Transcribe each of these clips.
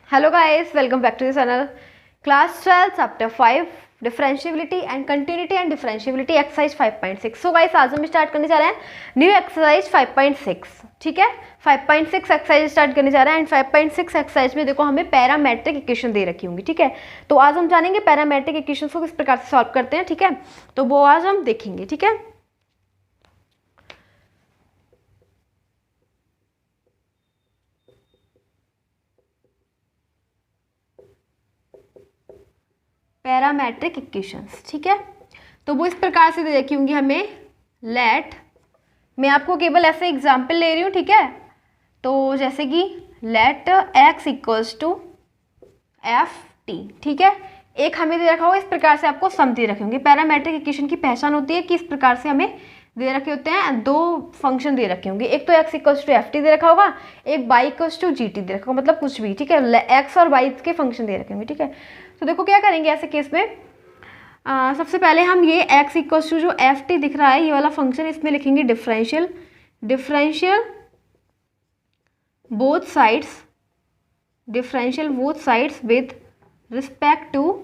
Hello guys, welcome back to the channel. Class 12 chapter 5 differentiability and continuity and differentiability exercise 5.6। So guys, आज हम start करने जा रहे हैं न्यू एक्सरसाइज 5.6। ठीक है, 5.6 एक्सरसाइज स्टार्ट करने जा रहे हैं। एंड 5.6 एक्सरसाइज में देखो हमें पैरामेट्रिक इक्वेशन दे रखी होंगी। ठीक है, तो आज हम जानेंगे पैरामेट्रिक इक्वेशन को किस प्रकार से सॉल्व करते हैं। ठीक है, तो वो आज हम देखेंगे। ठीक है, पैरामेट्रिक इक्वेशंस। ठीक है, तो वो इस प्रकार से दे रखी होंगी हमें। लेट, मैं आपको केवल ऐसे एग्जाम्पल ले रही हूँ। ठीक है, तो जैसे कि let x equals to F t. ठीक है, एक हमें दे रखा होगा, इस प्रकार से आपको सम दे रखे होंगे। पैरामेट्रिक इक्वेशन की पहचान होती है कि इस प्रकार से हमें दे रखे होते हैं, दो फंक्शन दे रखे होंगे। एक तो x equals to F T दे रखा होगा, एक y equals to G T दे रखा होगा, मतलब कुछ भी। ठीक है, x और y के फंक्शन दे रखे होंगे। ठीक है, तो देखो क्या करेंगे ऐसे केस में। सबसे पहले हम ये x इक्वल्स टू जो एफ टी दिख रहा है, ये वाला फंक्शन, इसमें लिखेंगे differential both sides with respect to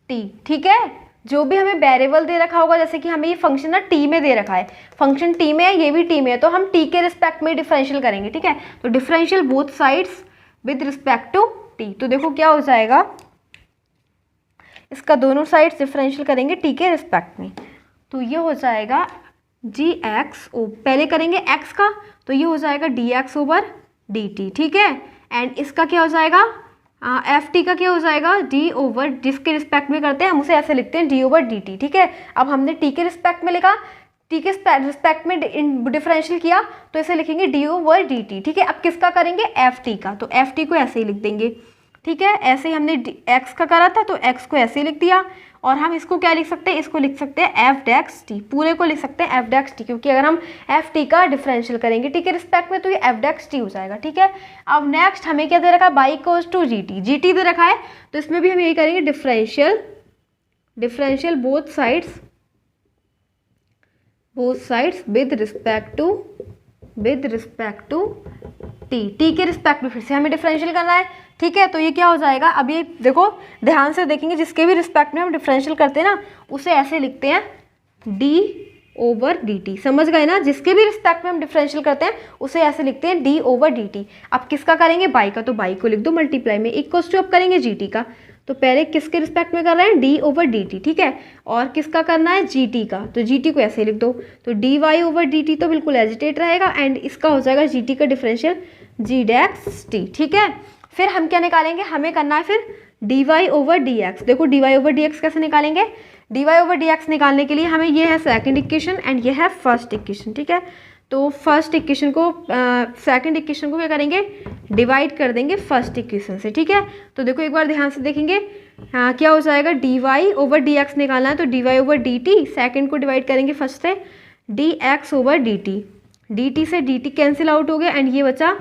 t। ठीक है, जो भी हमें वेरिएबल दे रखा होगा, जैसे कि हमें ये फंक्शन ना t में दे रखा है, फंक्शन t में है, ये भी t में है, तो हम t के रिस्पेक्ट में डिफरेंशियल करेंगे। ठीक है, तो differential both sides with respect to t। तो देखो क्या हो जाएगा, इसका दोनों साइड्स डिफरेंशियल करेंगे t के रिस्पेक्ट में, तो ये हो जाएगा gx। पहले करेंगे x का, तो ये हो जाएगा dx ओवर dt। ठीक है, एंड इसका क्या हो जाएगा, एफ टी का क्या हो जाएगा, d ओवर, जिसके रिस्पेक्ट में करते हैं हम उसे ऐसे लिखते हैं d ओवर dt। ठीक है, अब हमने t के रिस्पेक्ट में लिखा, t के रिस्पेक्ट में डिफरेंशियल किया, तो इसे लिखेंगे d ओवर dt। ठीक है, अब किसका करेंगे, एफ टी का, तो एफ टी को ऐसे ही लिख देंगे। ठीक है, ऐसे ही हमने x का करा था, तो x को ऐसे ही लिख दिया। और हम इसको क्या लिख सकते हैं, इसको लिख सकते हैं एफ डेक्स टी, पूरे को लिख सकते हैं एफ डेक्स टी, क्योंकि अगर हम एफ टी का डिफरेंशियल करेंगे टी के रिस्पेक्ट में, तो ये एफ डेक्स टी हो जाएगा। ठीक है, अब नेक्स्ट हमें क्या दे रखा है, y equals to G T दे रखा है, तो इसमें भी हम यही करेंगे, differential both sides with respect to T के रिस्पेक्ट में फिर से हमें डिफरेंशियल करना है। ठीक है, तो ये क्या हो जाएगा, अब ये देखो ध्यान से देखेंगे, जिसके भी रिस्पेक्ट में हम डिफरेंशियल करते हैं ना, उसे ऐसे लिखते हैं d ओवर dt। समझ गए ना, जिसके भी रिस्पेक्ट में हम डिफरेंशियल करते हैं उसे ऐसे लिखते हैं d ओवर dt। अब किसका करेंगे, बाई का, तो बाई को लिख दो मल्टीप्लाई में, इक्वल्स टू अब करेंगे gt का, तो पहले किसके रिस्पेक्ट में कर रहे हैं, d ओवर dt। ठीक है, और किसका करना है, gt का, तो gt को ऐसे लिख दो, तो dy ओवर dt तो बिल्कुल एजिटेट रहेगा, एंड इसका हो जाएगा gt का डिफरेंशियल g डेक्स t। ठीक है, फिर हम क्या निकालेंगे, हमें करना है फिर dy ओवर dx। देखो dy ओवर dx कैसे निकालेंगे, dy ओवर dx निकालने के लिए हमें ये है सेकंड इक्वेशन एंड ये है फर्स्ट इक्वेशन। ठीक है, तो फर्स्ट इक्वेशन को सेकंड इक्वेशन को क्या करेंगे, डिवाइड कर देंगे फर्स्ट इक्वेशन से। ठीक है, तो देखो एक बार ध्यान से देखेंगे, क्या हो जाएगा, dy ओवर dx निकालना है, तो dy ओवर dt, सेकंड को डिवाइड करेंगे फर्स्ट से, dx ओवर dt से dt कैंसिल आउट हो गया, एंड ये बचा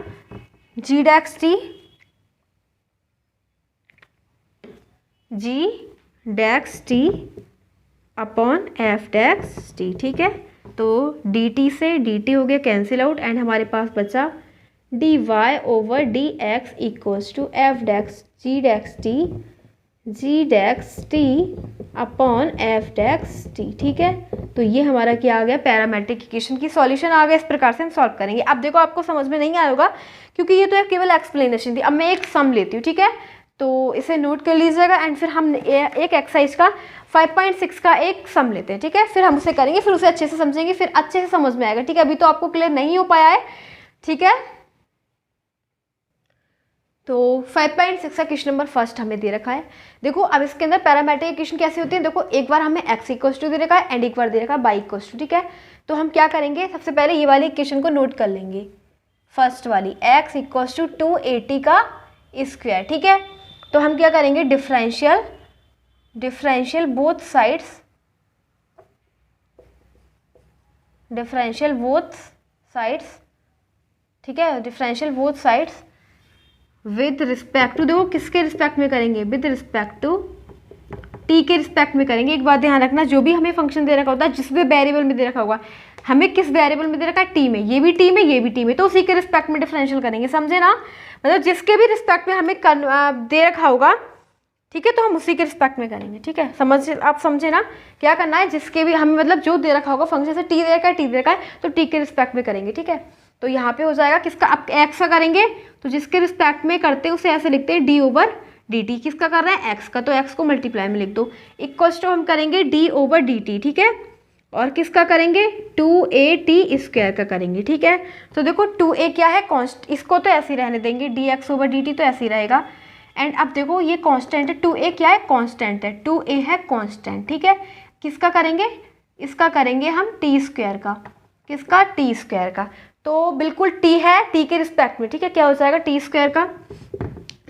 g डेक्स t upon f dash t. ठीक है, तो dt से dt हो गया कैंसिल आउट, एंड हमारे पास बचा dy over dx equals to f dash g dash t upon f dash t. ठीक है, तो ये हमारा क्या आ गया, पैरामेट्रिक इक्वेशन की सॉल्यूशन आ गया। इस प्रकार से हम सॉल्व करेंगे। अब देखो आपको समझ में नहीं आया होगा, क्योंकि ये तो केवल एक्सप्लेनेशन थी। अब मैं एक सम लेती हूँ। ठीक है, तो इसे नोट कर लीजिएगा, एंड फिर हम एक एक्सरसाइज का 5.6 का एक सम लेते हैं। ठीक है, फिर हम उसे करेंगे, फिर उसे अच्छे से समझेंगे, फिर अच्छे से समझ में आएगा। ठीक है, अभी तो आपको क्लियर नहीं हो पाया है। ठीक है, तो 5.6 का क्वेश्चन नंबर फर्स्ट हमें दे रखा है। देखो अब इसके अंदर पैरामेट्रिक इक्वेशन कैसे होती है, देखो एक बार हमें x इक्वल्स टू दे रखा है, एंड एक बार दे रखा है y इक्वल्स टू। ठीक है, तो हम क्या करेंगे, सबसे पहले ये वाली इक्वेशन को नोट कर लेंगे, फर्स्ट वाली x इक्वल्स टू 280 का स्क्वायर। ठीक है, तो हम क्या करेंगे, डिफरेंशियल बोथ साइड्स ठीक है, differential both sides with respect to, देखो किसके रिस्पेक्ट में करेंगे, विद रिस्पेक्ट टू टी के रिस्पेक्ट में करेंगे। एक बात ध्यान रखना, जो भी हमें फंक्शन दे रखा होता है, जिस भी वेरिएबल में दे रखा होगा, हमें किस वेरिएबल में दे रखा है, टी में, ये भी टी में, ये भी टी में, तो उसी के रिस्पेक्ट में डिफरेंशियल करेंगे, समझे ना। मतलब जिसके भी रिस्पेक्ट में हमें दे रखा होगा, ठीक है, तो हम उसी के रिस्पेक्ट में करेंगे, ठीक है। आप समझे ना, क्या करना है, जिसके भी हमें मतलब जो दे रखा होगा फंक्शन से, टी दे रखा है, टी दे रखा है, तो टी के रिस्पेक्ट में करेंगे, ठीक है। तो यहाँ पे हो जाएगा किसका, अब एक्स का करेंगे तो जिसके रिस्पेक्ट में करते हैं उसे ऐसे लिखते हैं डी ओवर डी टी। किसका कर रहे हैं, एक्स का, तो एक्स को मल्टीप्लाई में लिख दो, इक्वल्स टू हम करेंगे डी ओवर डी टी, ठीक है। और किसका करेंगे, 2a t² का करेंगे, ठीक है। तो देखो 2a क्या है, कॉन्स्ट, इसको तो ऐसे ही रहने देंगे, dx ओवर dt तो ऐसे ही रहेगा। एंड अब देखो ये कांस्टेंट है, 2a क्या है, कांस्टेंट है, 2a है कांस्टेंट, ठीक है। किसका करेंगे, इसका करेंगे हम t² का, किसका, t² का। तो बिल्कुल t है, t के रिस्पेक्ट में, ठीक है, क्या हो जाएगा t² का।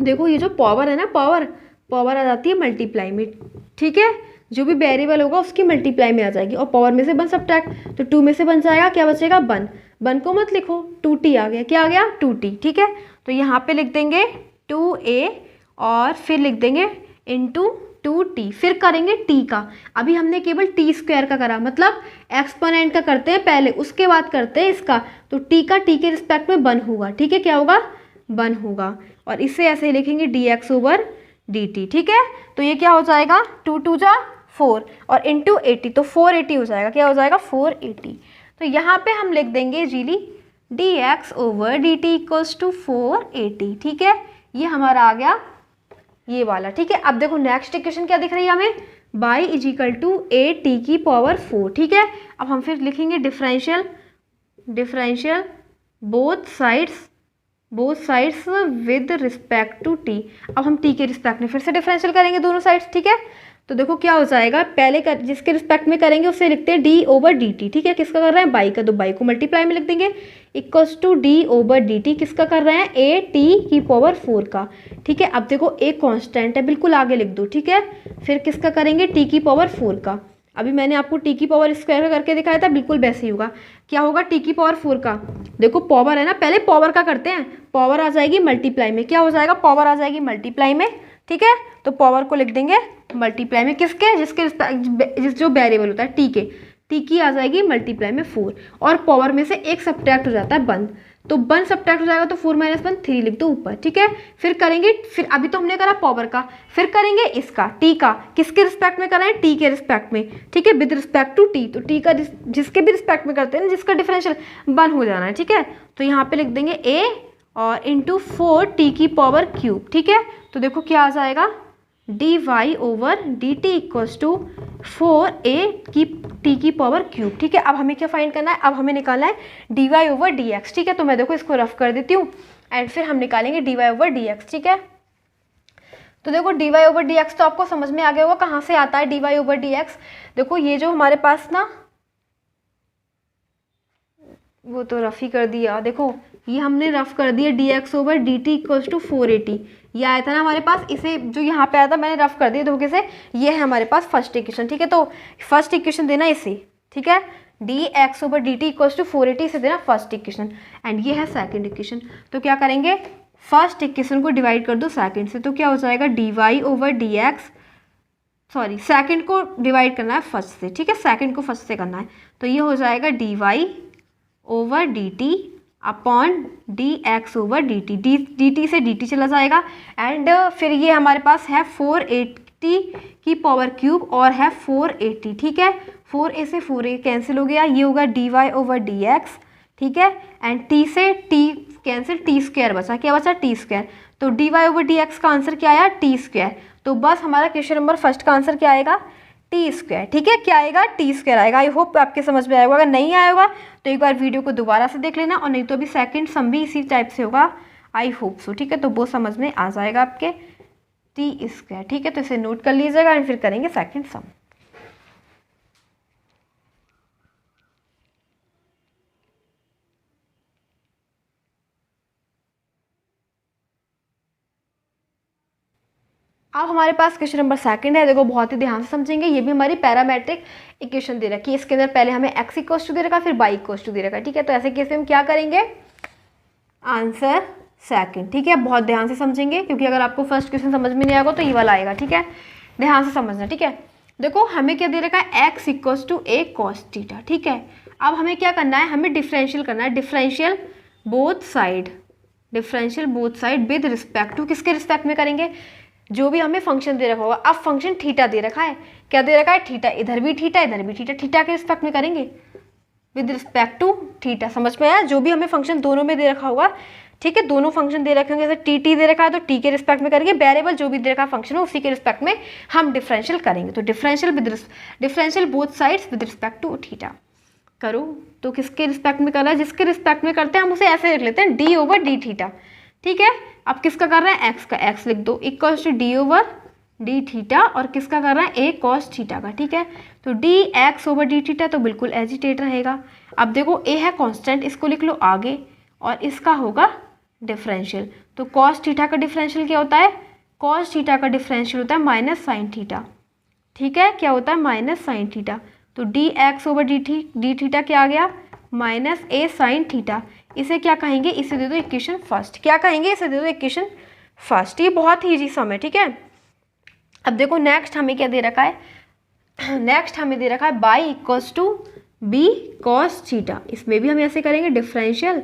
देखो ये जो पावर है ना, पावर आ जाती है मल्टीप्लाई में, ठीक है, जो भी वेरिएबल होगा उसकी मल्टीप्लाई में आ जाएगी, और पावर में से 1 सब्ट्रैक्ट, तो 2 में से बन जाएगा, क्या बचेगा, 1 को मत लिखो, 2t आ गया, क्या आ गया, 2t, ठीक है। तो यहाँ पे लिख देंगे 2a और फिर लिख देंगे इंटू 2t, फिर करेंगे t का। अभी हमने केवल t² का करा, मतलब एक्सपोनेंट का करते हैं पहले, उसके बाद करते हैं इसका, तो t का t के रिस्पेक्ट में 1 होगा, ठीक है, क्या होगा, 1 होगा। और इसे ऐसे ही लिखेंगे dx ओवर dt, ठीक है। तो ये क्या हो जाएगा, 2 2 जा 4 और इंटू 80, तो 480 हो जाएगा, क्या हो जाएगा, 480। तो यहाँ पे हम लिख देंगे जीली dx over dt equals to 480, ठीक है, ये हमारा आ गया ये वाला, ठीक है। अब देखो नेक्स्ट इक्वेशन क्या दिख रही है हमें, y is equal to a/4, ठीक है। अब हम फिर लिखेंगे differential both sides with respect to t। अब हम t के रिस्पेक्ट में फिर से डिफरेंशियल करेंगे दोनों साइड्स, ठीक है। तो देखो क्या हो जाएगा, पहले जिसके रिस्पेक्ट में करेंगे उससे लिखते हैं d ओवर डी टी, ठीक है, किसका कर रहे हैं, बाई का, तो बाई को मल्टीप्लाई में लिख देंगे, equals to d over D t, किसका कर रहे हैं, a/4 का, ठीक है। अब देखो एक कांस्टेंट है, बिल्कुल आगे लिख दो, ठीक है। फिर किसका करेंगे, t/4 का। अभी मैंने आपको t² का करके दिखाया था, बिल्कुल वैसे ही होगा, क्या होगा, t/4 का। देखो पावर है ना, पहले पावर का करते हैं, पावर आ जाएगी मल्टीप्लाई में, क्या हो जाएगा, पावर आ जाएगी मल्टीप्लाई में, ठीक है। तो पावर को लिख देंगे मल्टीप्लाई में, किसके, जिसके जो वेरिएबल होता है t की आ जाएगी मल्टीप्लाई में 4, और पावर में से एक सब्ट्रैक्ट हो जाता है 1, तो 1 सब्ट्रैक्ट हो जाएगा, तो 4 - 1 3 लिख दो ऊपर, ठीक है। फिर करेंगे, फिर अभी तो हमने करा पावर का, फिर करेंगे इसका t का, किसके रिस्पेक्ट में करें, t के रिस्पेक्ट में, ठीक है, विद रिस्पेक्ट टू t। तो t का जिसके भी रिस्पेक्ट में करते हैं ना, जिसका डिफरेंशियल 1 हो जाना है, ठीक है। तो यहाँ पे लिख देंगे a और इंटू 4t⁵, ठीक है। तो देखो क्या आ जाएगा, dy over dt equals to 4a⁵, ठीक है। अब हमें क्या फाइंड करना है, अब हमें निकालना है dy ओवर dx, ठीक है। तो मैं देखो इसको रफ कर देती हूँ एंड फिर हम निकालेंगे dy ओवर dx, ठीक है। तो देखो dy ओवर dx तो आपको समझ में आ गया होगा कहाँ से आता है dy ओवर dx। देखो ये जो हमारे पास ना, वो तो रफ ही कर दिया, देखो ये हमने रफ कर दिया dx over dt equals to 480, ये आया था ना हमारे पास, इसे जो यहाँ पे आया था मैंने रफ कर दिया धोखे से, ये है हमारे पास फर्स्ट इक्वेशन, ठीक है। तो फर्स्ट इक्वेशन देना इसे, ठीक है, dx over dt equals to 480 से देना फर्स्ट इक्वेशन, एंड ये है सेकंड इक्वेशन। तो क्या करेंगे, फर्स्ट इक्वेशन को डिवाइड कर दो सेकंड से, तो क्या हो जाएगा dy over dx, sorry second को डिवाइड करना है फर्स्ट से, ठीक है, सेकंड को फर्स्ट से करना है, तो ये हो जाएगा dy over dt upon dx over dt, dt से dt चला जाएगा, एंड फिर ये हमारे पास है 480⁵ और है 480, ठीक है। 4a से 4a कैंसिल हो गया, ये होगा dy ओवर dx, ठीक है, एंड t से t कैंसिल, t² बचा, क्या बचा, t²। तो dy ओवर dx का आंसर क्या आया, t²। तो बस हमारा क्वेश्चन नंबर फर्स्ट का आंसर क्या आएगा, t², ठीक है, क्या आएगा, t² आएगा। आई होप आपके समझ में आएगा, अगर नहीं आया होगा तो एक बार वीडियो को दोबारा से देख लेना, और नहीं तो अभी सेकंड सम भी इसी टाइप से होगा, आई होप सो, ठीक है। तो वो समझ में आ जाएगा आपके t², ठीक है। तो इसे नोट कर लीजिएगा एंड फिर करेंगे सेकंड सम। अब हमारे पास क्वेश्चन नंबर सेकंड है, देखो बहुत ही ध्यान से समझेंगे, ये भी हमारी पैरामेट्रिक इक्वेशन दे रखी है, इसके अंदर पहले हमें x इक्वल्स टू दे रखा, फिर y इक्वल्स टू दे रखा, ठीक है। तो ऐसे केस में हम क्या करेंगे, आंसर सेकंड, ठीक है, बहुत ध्यान से समझेंगे, क्योंकि अगर आपको फर्स्ट क्वेश्चन समझ में नहीं आएगा तो ये वाला आएगा, ठीक है, ध्यान से समझना, ठीक है। देखो हमें क्या दे रखा है, x equals to a cos theta, ठीक है। अब हमें क्या करना है, हमें डिफरेंशियल करना है, differential both side with respect to, किसके रिस्पेक्ट में करेंगे, जो भी हमें फंक्शन दे रखा होगा। अब फंक्शन थीटा दे रखा है, क्या दे रखा है, थीटा, इधर भी थीटा इधर भी थीटा, थीटा के रिस्पेक्ट में करेंगे विद रिस्पेक्ट टू थीटा। समझ में आया, जो भी हमें फंक्शन दोनों में दे रखा होगा, ठीक है, दोनों फंक्शन दे रखे होंगे, जैसे टी दे रखा है तो टी के रिस्पेक्ट में करेंगे, वेरिएबल जो भी दे रखा फंक्शन है उसी के रिस्पेक्ट में हम डिफरेंशियल करेंगे। तो differential both sides with respect to theta करो। तो किसके रिस्पेक्ट में कर रहा है, जिसके रिस्पेक्ट में करते हैं हम उसे ऐसे लिख लेते हैं डी ओवर डी थीटा, ठीक है। अब किसका कर रहा है, एक्स का, एक्स लिख दो equals to d over D theta, और किसका कर रहा है, ए कॉस थीटा का, ठीक है। तो D x over D theta तो बिल्कुल एजिटेट रहेगा। अब देखो ए है कांस्टेंट, इसको लिख लो आगे, और इसका होगा डिफरेंशियल। तो कॉस थीटा का डिफरेंशियल क्या होता है, कॉस थीटा का डिफरेंशियल होता है माइनस साइन थीटा, ठीक है, क्या होता है, माइनस साइन थीटा। तो D x over D theta क्या आ गया, माइनस ए साइन थीटा। इसे क्या कहेंगे, इसे दे दो इक्वेशन फर्स्ट, क्या कहेंगे, इसे दे दो इक्वेशन फर्स्ट। ये बहुत ही ईजी सम है, ठीक है। अब देखो नेक्स्ट हमें क्या दे रखा है, नेक्स्ट हमें दे रखा है y equals to b cos theta. इसमें भी हम ऐसे करेंगे differential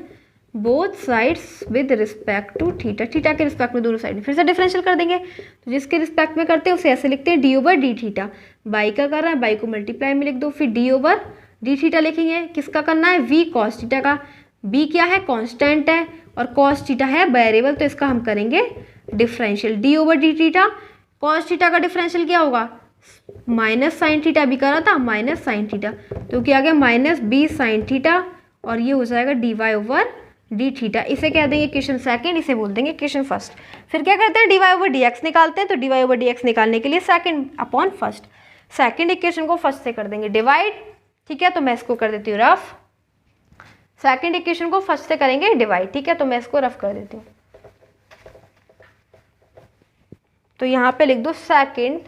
both sides with respect to theta, theta के रिस्पेक्ट में दोनों साइड फिर से डिफरेंशियल कर देंगे। तो जिसके रिस्पेक्ट में करते हैं उसे ऐसे लिखते हैं D over D theta, by का कर रहा है, बाई को मल्टीप्लाई में लिख दो, फिर डी ओवर डी थीटा लिखेंगे, किसका करना है, वी कॉस थीटा का। बी क्या है, कांस्टेंट है, और कॉस थीटा है वेरिएबल, तो इसका हम करेंगे differential D over D theta. Cos theta का डिफरेंशियल क्या होगा, माइनस साइन थीटा, भी करा था माइनस साइन थीटा, तो क्या आ गया माइनस बी साइन थीटा, और ये हो जाएगा d Y over D theta. इसे कह देंगे इक्वेशन सेकंड, इसे बोल देंगे इक्वेशन फर्स्ट। फिर क्या करते हैं, d Y over D x निकालते हैं। तो D Y over D x निकालने के लिए second upon first, second equation को फर्स्ट से कर देंगे डिवाइड, ठीक है। तो मैं इसको कर देती हूँ रफ, सेकंड इक्वेशन को फर्स्ट से करेंगे डिवाइड, ठीक है। तो मैं इसको रफ कर देती हूँ, तो यहाँ पे लिख दो सेकंड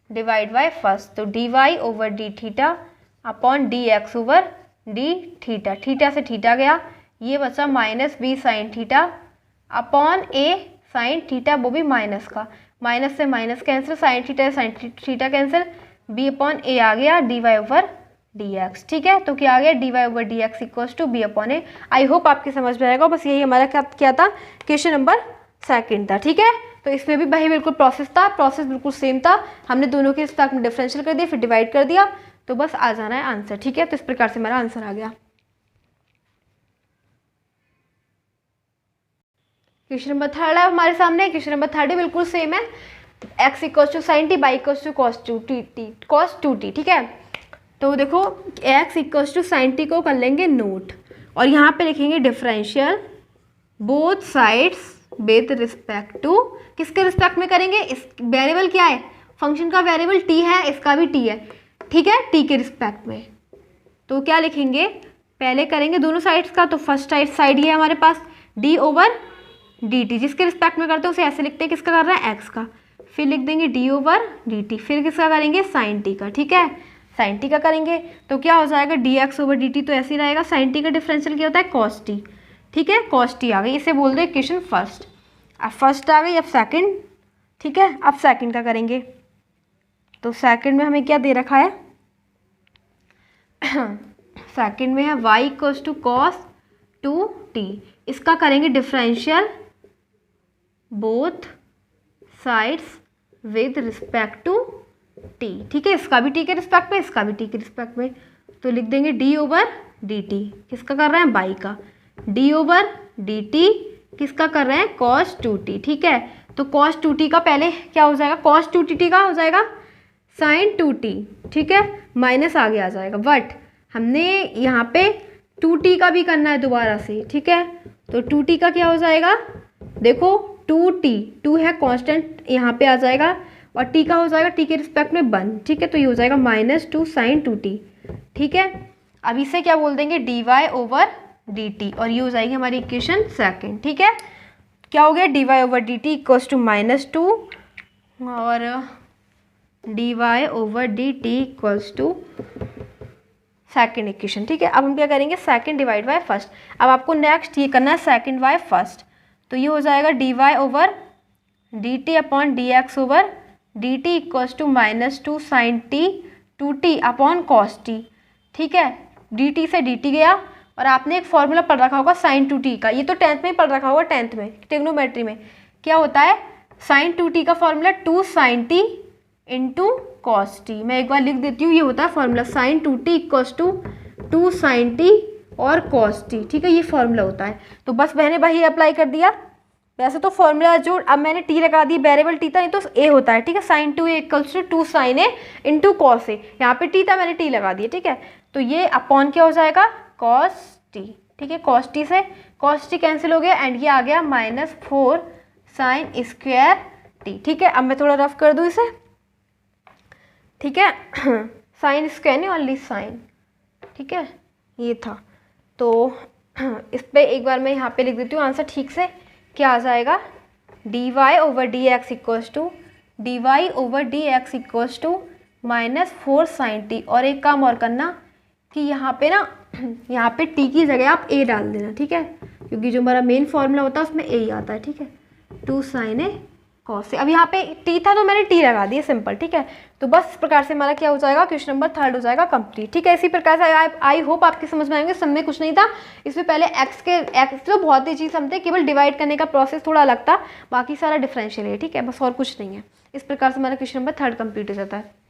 डिवाइड बाय फर्स्ट। तो D Y over D theta upon D x over D theta, theta से थीटा गया, ये बचा minus B sine theta upon A sine theta, वो भी माइनस का, माइनस से minus cancel, sine theta sine theta cancel, B upon A आ गया D Y over D X, ठीक है। तो क्या आ गया, D Y over D x equals to B upon a. I hope आपकी समझ में आएगा, बस यही हमारा क्या था, क्वेश्चन नंबर सेकंड था, ठीक है। तो इसमें भी भाई बिल्कुल प्रोसेस था, प्रोसेस बिल्कुल सेम था, हमने दोनों के रिस्पेक्ट में डिफरेंशियल कर दिया, फिर डिवाइड कर दिया, तो बस आ जाना है आंसर, ठीक है। तो इस प्रकार से हमारा आंसर आ गया। क्वेश्चन नंबर थर्ड है हमारे सामने, क्वेश्चन नंबर थर्ड भी बिल्कुल सेम है, x equals to sine t, y equals to cos two t, ठीक है। तो देखो x equals to sine t को कर लेंगे नोट, और यहाँ पे लिखेंगे differential both sides with respect to, किसके रिस्पेक्ट में करेंगे, इस वेरिएबल क्या है, फंक्शन का वेरिएबल टी है, इसका भी टी है, ठीक है, टी के रिस्पेक्ट में। तो क्या लिखेंगे, पहले करेंगे दोनों साइड्स का, तो फर्स्ट साइड ये है हमारे पास डी ओवर डी टी, जिसके रिस्पेक्ट में करते हैं उसे ऐसे लिखते हैं, किसका कर रहा है, एक्स का, फिर लिख देंगे डी ओवर डी टी, फिर किसका करेंगे, साइन टी का, ठीक है, साइन टी का करेंगे। तो क्या हो जाएगा, D x over D T, तो ऐसे ही रहेगा, साइन टी का डिफरेंशियल क्या होता है, कॉस टी, ठीक है, कॉस टी आ गई, इसे बोल दो इक्वेशन फर्स्ट। अब फर्स्ट आ गई, अब सेकंड, ठीक है। अब सेकंड का करेंगे, तो सेकंड में हमें क्या दे रखा है, सेकंड में है y equals to cos two t, इसका करेंगे differential both sides with respect to t, ठीक है, इसका भी टी के रिस्पेक्ट में, इसका भी टी के रिस्पेक्ट में। तो लिख देंगे डी ओवर डी टी, किसका कर रहे हैं, बाई का, डी ओवर डी टी किसका कर रहे हैं, कॉस टू टी, ठीक है। तो कॉस टू टी का पहले क्या हो जाएगा, कॉस टू टी का हो जाएगा साइन टू टी, ठीक है, माइनस आगे आ जाएगा, बट हमने यहाँ पे टू टी का भी करना है दोबारा से, ठीक है। तो टू टी का क्या हो जाएगा, देखो टू टी, टू है कांस्टेंट, यहाँ पे आ जाएगा, और टी का हो जाएगा टी के रिस्पेक्ट में 1, ठीक है। तो ये हो जाएगा minus two sine two t, ठीक है। अब इसे क्या बोल देंगे, d Y over D t, और ये हो जाएगी हमारी इक्वेशन सेकंड, ठीक है। क्या हो गया, D Y over D T equals to minus two, और D Y over D T equals to second equation, ठीक है। अब हम क्या करेंगे, सेकंड डिवाइड बाय फर्स्ट। अब आपको नेक्स्ट ये करना है सेकंड बाय फर्स्ट, तो ये हो जाएगा d Y over D t upon D x over D T equals to minus two sine t two t upon cos t, ठीक है, डी टी से डी टी गया, और आपने एक फॉर्मूला पढ़ रखा होगा साइन टू टी का, ये तो 10th में ही पढ़ रखा होगा, 10th में ट्रिग्नोमेट्री में क्या होता है, साइन टू टी का formula 2 sin t into cos t. मैं एक बार लिख देती हूँ, ये होता है formula sine two t equals to 2 sin t और कॉस टी, ठीक है, ये फॉर्मूला होता है। तो बस मैंने वही अप्लाई कर दिया। वैसे तो फॉर्मूला जो अब मैंने टी लगा दी, वेरिएबल टी था, नहीं तो ए होता है, ठीक है, sine two A equals to 2 sin a into cos A, यहाँ पे टी था, मैंने टी लगा दिया, ठीक है। तो ये अपॉन क्या हो जाएगा, कॉस टी, ठीक है, कॉस टी से कॉस टी कैंसिल हो गया, एंड ये आ गया -4 sin स्क्वायर टी, ठीक है। अब मैं थोड़ा रफ कर दूँ इसे, ठीक है, साइन स्क्वायर नहीं, ओनली साइन, ठीक है, ये था। तो इस पर एक बार मैं यहाँ पे लिख देती हूँ आंसर ठीक से, क्या आ जाएगा, d Y over D x equals to -4 sin t। और एक काम और करना कि यहाँ पे ना, यहाँ पे टी की जगह आप ए डाल देना, ठीक है, क्योंकि जो हमारा मेन फॉर्मूला होता है उसमें ए ही आता है, ठीक है, 2 sin a cos से। अब यहाँ पे टी था तो मैंने टी लगा दिया, सिंपल, ठीक है। तो बस इस प्रकार से हमारा क्या हो जाएगा, क्वेश्चन नंबर 3 हो जाएगा कंप्लीट, ठीक है। इसी प्रकार से आई होप आपकी समझ में आएंगे, सब में कुछ नहीं था इसमें। पहले एक्स तो बहुत ही चीज़ समझते, केवल डिवाइड करने का प्रोसेस थोड़ा अलग था, बाकी सारा डिफरेंशियल है, ठीक है, बस और कुछ नहीं है। इस प्रकार से हमारा क्वेश्चन नंबर 3 कंप्लीट हो जाता है।